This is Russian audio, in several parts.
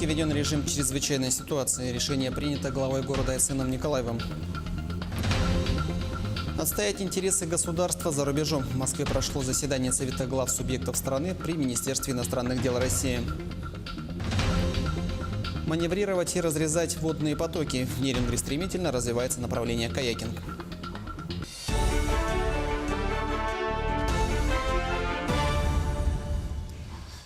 Якутске введен режим чрезвычайной ситуации. Решение принято главой города Айсеном Николаевым. Отстоять интересы государства за рубежом. В Москве прошло заседание Совета глав субъектов страны при Министерстве иностранных дел России. Маневрировать и разрезать водные потоки. В Нерюнгри стремительно развивается направление каякинг.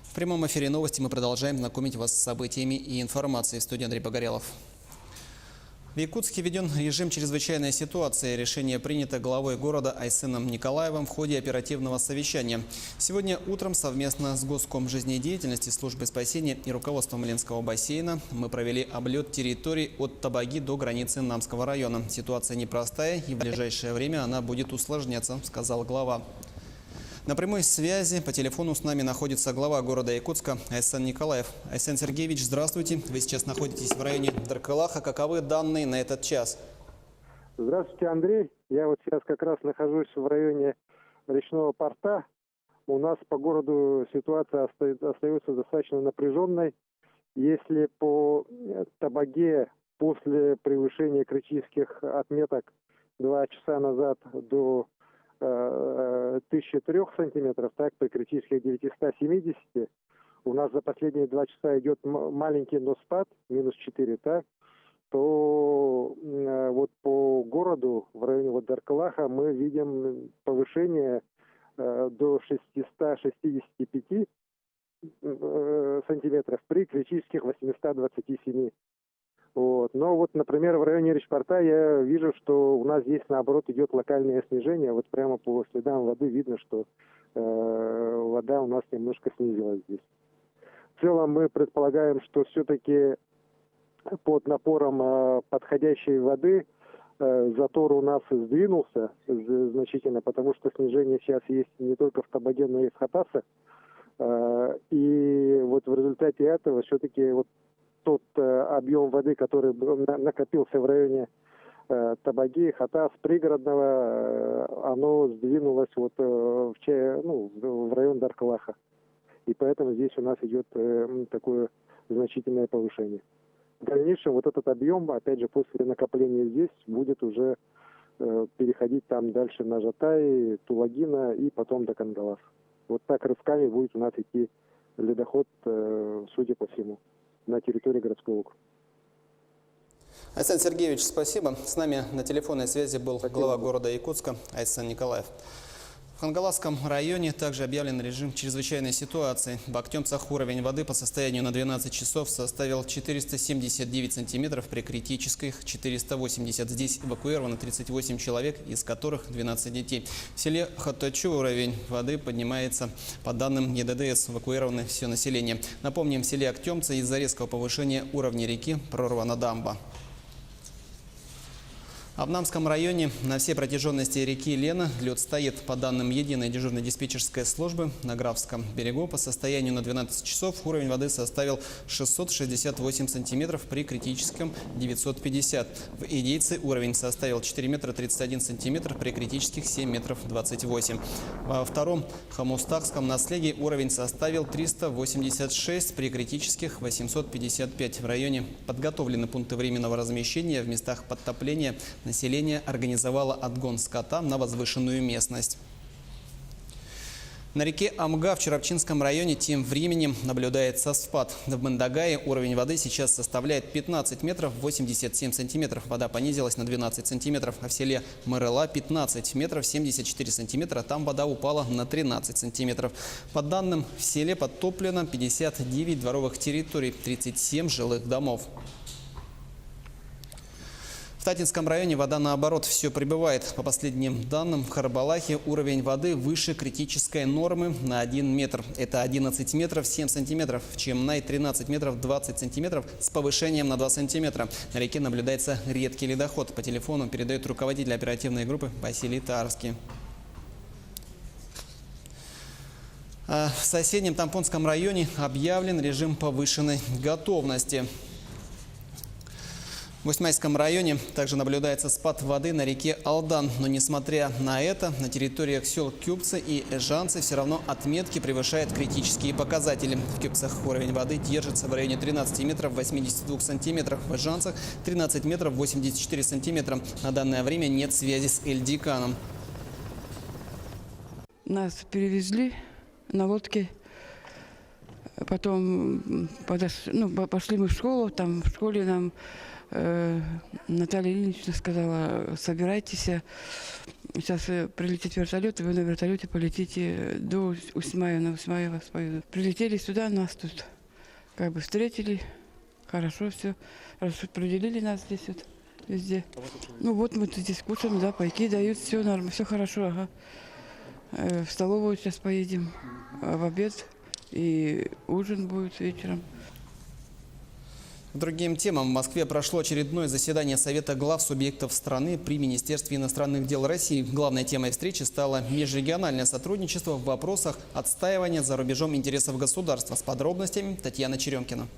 В прямом эфире новости мы продолжаем знакомить вас с событиями и информацией. В студии Андрей Погорелов. В Якутске введен режим чрезвычайной ситуации. Решение принято главой города Айсеном Николаевым в ходе оперативного совещания. Сегодня утром совместно с Госком жизнедеятельности, службой спасения и руководством Ленского бассейна мы провели облет территорий от Табаги до границы Намского района. Ситуация непростая и в ближайшее время она будет усложняться, сказал глава. На прямой связи по телефону с нами находится глава города Якутска Айсен Николаев. Айсен Сергеевич, здравствуйте. Вы сейчас находитесь в районе Даркалаха. Каковы данные на этот час? Здравствуйте, Андрей. Я вот сейчас как раз нахожусь в районе речного порта. У нас по городу ситуация остается достаточно напряженной. Если по Табаге после превышения критических отметок 2 часа назад до 1003 сантиметров, так при критических 970 у нас за последние 2 часа идет маленький, но спад, минус 4, так, то вот по городу в районе вот Даркалаха мы видим повышение до 665 сантиметров при критических 827. Вот. Но вот, например, в районе речпорта я вижу, что у нас здесь, наоборот, идет локальное снижение. Вот прямо по следам воды видно, что вода у нас немножко снизилась здесь. В целом мы предполагаем, что все-таки под напором подходящей воды затор у нас сдвинулся значительно, потому что снижение сейчас есть не только в Табаге, но и в Хатасах. И вот в результате этого все-таки вот тот объем воды, который накопился в районе Табаги, Хатас, пригородного, оно сдвинулось вот в район Даркалаха. И поэтому здесь у нас идет такое значительное повышение. В дальнейшем вот этот объем, опять же, после накопления здесь, будет уже переходить там дальше на Жатай, Тулагина и потом до Кангалас. Вот так рывками будет у нас идти ледоход, судя по всему, на территории городского округа. Айсен Сергеевич, спасибо. С нами на телефонной связи был глава города Якутска Айсен Николаев. В Хангаласском районе также объявлен режим чрезвычайной ситуации. В Актемцах уровень воды по состоянию на 12 часов составил 479 сантиметров при критических 480. Здесь эвакуировано 38 человек, из которых 12 детей. В селе Хатачу уровень воды поднимается. По данным ЕДДС, эвакуировано все население. Напомним, в селе Актемцы из-за резкого повышения уровня реки прорвана дамба. А в Намском районе на всей протяженности реки Лена лед стоит. По данным единой дежурной диспетчерской службы на Графском берегу по состоянию на 12 часов уровень воды составил 668 сантиметров при критическом 950. В Идейце уровень составил 4 метра 31 сантиметр при критических 7 метров 28. Во втором Хамустахском наследии уровень составил 386 при критических 855. В районе подготовлены пункты временного размещения в местах подтопления. Население организовало отгон скота на возвышенную местность. На реке Амга в Чарапчинском районе тем временем наблюдается спад. В Мандагае уровень воды сейчас составляет 15 метров 87 сантиметров. Вода понизилась на 12 сантиметров. А в селе Мырыла 15 метров 74 сантиметра. Там вода упала на 13 сантиметров. По данным, в селе подтоплено 59 дворовых территорий, 37 жилых домов. В Татинском районе вода, наоборот, все прибывает. По последним данным, в Харбалахе уровень воды выше критической нормы на 1 метр. Это 11 метров 7 сантиметров. В Чемнай 13 метров 20 сантиметров с повышением на 2 сантиметра. На реке наблюдается редкий ледоход. По телефону передает руководитель оперативной группы Василий Тарский. В соседнем Тампонском районе объявлен режим повышенной готовности. В Усьмайском районе также наблюдается спад воды на реке Алдан. Но несмотря на это, на территориях сел Кюбцы и Эжанцы все равно отметки превышают критические показатели. В Кюбцах уровень воды держится в районе 13 метров 82 сантиметров, в Эжанцах 13 метров 84 сантиметра. На данное время нет связи с Эльдиканом. Нас перевезли на лодке. Потом пошли мы в школу. Там в школе нам Наталья Ильинична сказала: собирайтесь, сейчас прилетит вертолет, и вы на вертолете полетите до Усьмая, на Усьмая вас повезут. Прилетели сюда, нас тут как бы встретили, хорошо все, распределили нас здесь вот везде. Ну вот мы здесь кушаем, да, пайки дают, все нормально, все хорошо, ага. В столовую сейчас поедем, в обед, и ужин будет вечером. К другим темам. В Москве прошло очередное заседание Совета глав субъектов страны при Министерстве иностранных дел России. Главной темой встречи стало межрегиональное сотрудничество в вопросах отстаивания за рубежом интересов государства. С подробностями Татьяна Черемкина.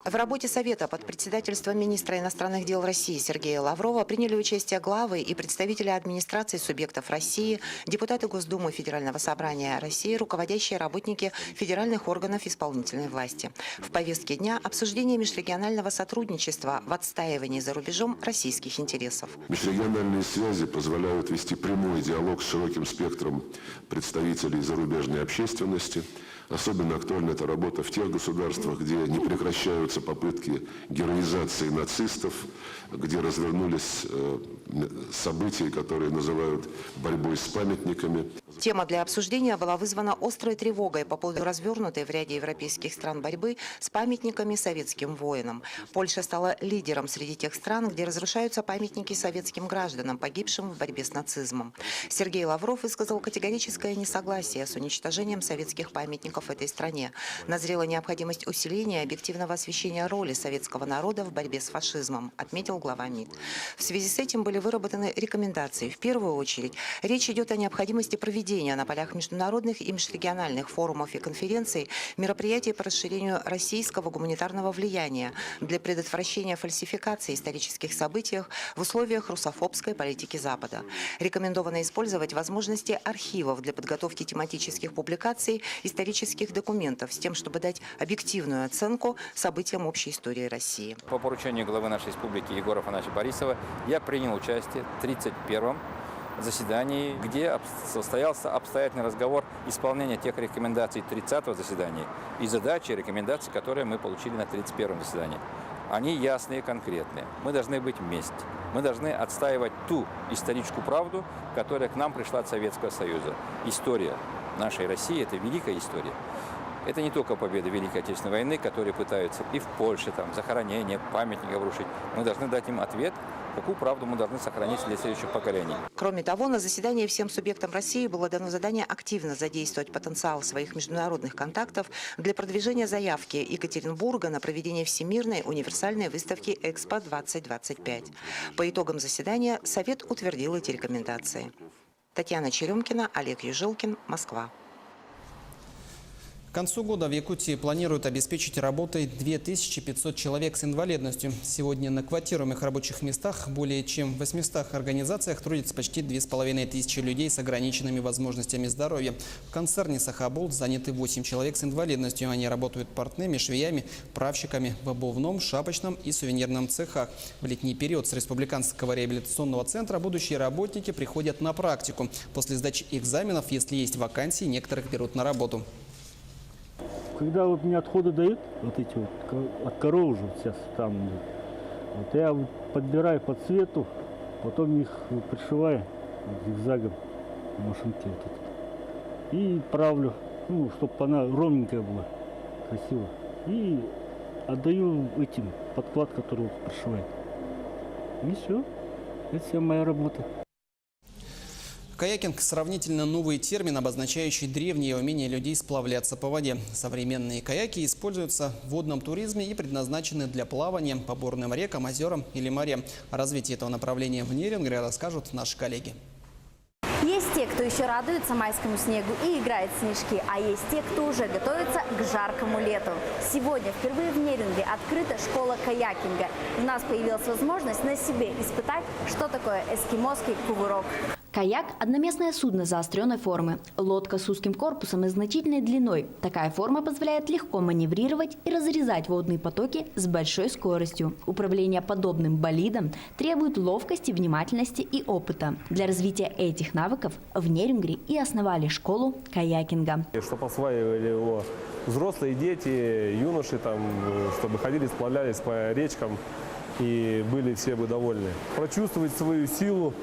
В работе Совета под председательством министра иностранных дел России Сергея Лаврова приняли участие главы и представители администрации субъектов России, депутаты Госдумы Федерального собрания России, руководящие работники федеральных органов исполнительной власти. В повестке дня обсуждение межрегионального сотрудничества в отстаивании за рубежом российских интересов. Межрегиональные связи позволяют вести прямой диалог с широким спектром представителей зарубежной общественности. Особенно актуальна эта работа в тех государствах, где не прекращаются попытки героизации нацистов, где развернулись события, которые называют борьбой с памятниками. Тема для обсуждения была вызвана острой тревогой по поводу развернутой в ряде европейских стран борьбы с памятниками советским воинам. Польша стала лидером среди тех стран, где разрушаются памятники советским гражданам, погибшим в борьбе с нацизмом. Сергей Лавров высказал категорическое несогласие с уничтожением советских памятников в этой стране. Назрела необходимость усиления объективного освещения роли советского народа в борьбе с фашизмом, отметил глава МИД. В связи с этим были выработаны рекомендации. В первую очередь, речь идет о необходимости проведения на полях международных и межрегиональных форумов и конференций мероприятий по расширению российского гуманитарного влияния для предотвращения фальсификации исторических событий в условиях русофобской политики Запада. Рекомендовано использовать возможности архивов для подготовки тематических публикаций исторических документов с тем, чтобы дать объективную оценку событиям общей истории России. По поручению главы нашей республики Егора Афанасьевича Борисова я принял участие в 31-м заседании, где состоялся обстоятельный разговор исполнения тех рекомендаций 30-го заседания и задачи, рекомендаций, которые мы получили на 31-м заседании. Они ясные и конкретные. Мы должны быть вместе. Мы должны отстаивать ту историческую правду, которая к нам пришла от Советского Союза. История нашей России – это великая история. Это не только победа Великой Отечественной войны, которые пытаются и в Польше захоронение памятников рушить. Мы должны дать им ответ, какую правду мы должны сохранить для следующих поколений. Кроме того, на заседании всем субъектам России было дано задание активно задействовать потенциал своих международных контактов для продвижения заявки Екатеринбурга на проведение Всемирной универсальной выставки «Экспо-2025». По итогам заседания Совет утвердил эти рекомендации. Татьяна Черемкина, Олег Южилкин, Москва. К концу года в Якутии планируют обеспечить работой 2500 человек с инвалидностью. Сегодня на квотируемых рабочих местах более чем в 800 организациях трудятся почти 2500 людей с ограниченными возможностями здоровья. В концерне «Сахаболт» заняты 8 человек с инвалидностью. Они работают портными, швеями, правщиками в обувном, шапочном и сувенирном цехах. В летний период с Республиканского реабилитационного центра будущие работники приходят на практику. После сдачи экзаменов, если есть вакансии, некоторых берут на работу. Когда вот мне отходы дают, вот эти вот, от коров уже сейчас там, вот я вот подбираю по цвету, потом их вот пришиваю вот зигзагом в машинке вот это, и правлю, ну, чтобы она ровненькая была, красиво. И отдаю этим подклад, который вот пришивает. И все, это вся моя работа. Каякинг – сравнительно новый термин, обозначающий древнее умение людей сплавляться по воде. Современные каяки используются в водном туризме и предназначены для плавания по бурным рекам, озерам или морям. О развитии этого направления в Нерюнгри расскажут наши коллеги. Есть те, кто еще радуется майскому снегу и играет в снежки, а есть те, кто уже готовится к жаркому лету. Сегодня впервые в Нерюнгри открыта школа каякинга. У нас появилась возможность на себе испытать, что такое эскимосский кувырок. Каяк – одноместное судно заостренной формы. Лодка с узким корпусом и значительной длиной. Такая форма позволяет легко маневрировать и разрезать водные потоки с большой скоростью. Управление подобным болидом требует ловкости, внимательности и опыта. Для развития этих навыков в Нерюнгри и основали школу каякинга. Чтобы осваивали его взрослые, дети, юноши, чтобы ходили, сплавлялись по речкам и были все бы довольны. Прочувствовать свою силу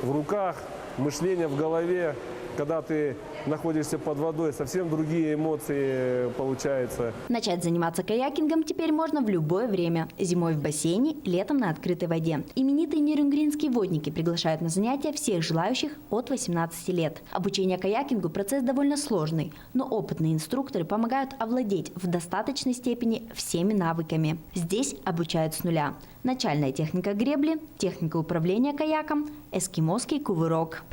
в руках, мышление в голове, когда ты находишься под водой, совсем другие эмоции получаются. Начать заниматься каякингом теперь можно в любое время. Зимой в бассейне, летом на открытой воде. Именитые нерюнгринские водники приглашают на занятия всех желающих от 18 лет. Обучение каякингу – процесс довольно сложный, но опытные инструкторы помогают овладеть в достаточной степени всеми навыками. Здесь обучают с нуля. Начальная техника гребли, техника управления каяком, эскимосский кувырок.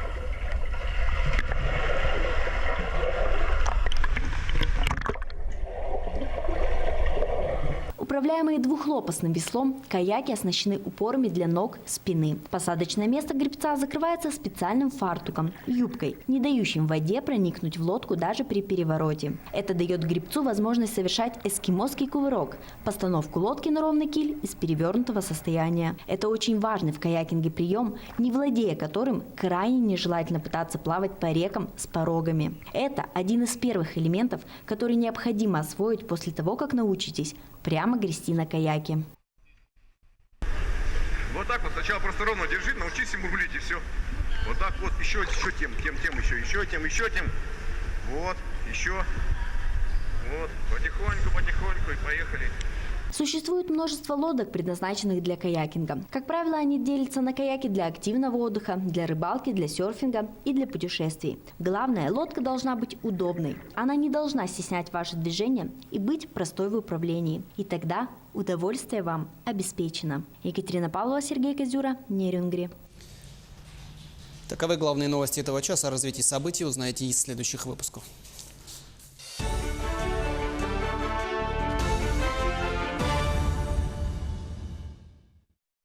Управляемые двухлопастным веслом, каяки оснащены упорами для ног, спины. Посадочное место гребца закрывается специальным фартуком, юбкой, не дающим воде проникнуть в лодку даже при перевороте. Это дает гребцу возможность совершать эскимосский кувырок – постановку лодки на ровный киль из перевернутого состояния. Это очень важный в каякинге прием, не владея которым крайне нежелательно пытаться плавать по рекам с порогами. Это один из первых элементов, который необходимо освоить после того, как научитесь прямо грести на каяке. Вот так вот, сначала просто ровно держи, научись ему рулить и все. Вот так вот, еще тем, еще тем. Вот, еще. Вот, потихоньку и поехали. Существует множество лодок, предназначенных для каякинга. Как правило, они делятся на каяки для активного отдыха, для рыбалки, для серфинга и для путешествий. Главное, лодка должна быть удобной. Она не должна стеснять ваши движения и быть простой в управлении. И тогда удовольствие вам обеспечено. Екатерина Павлова, Сергей Козюра, Нерюнгри. Таковы главные новости этого часа. О развитии событий узнаете из следующих выпусков.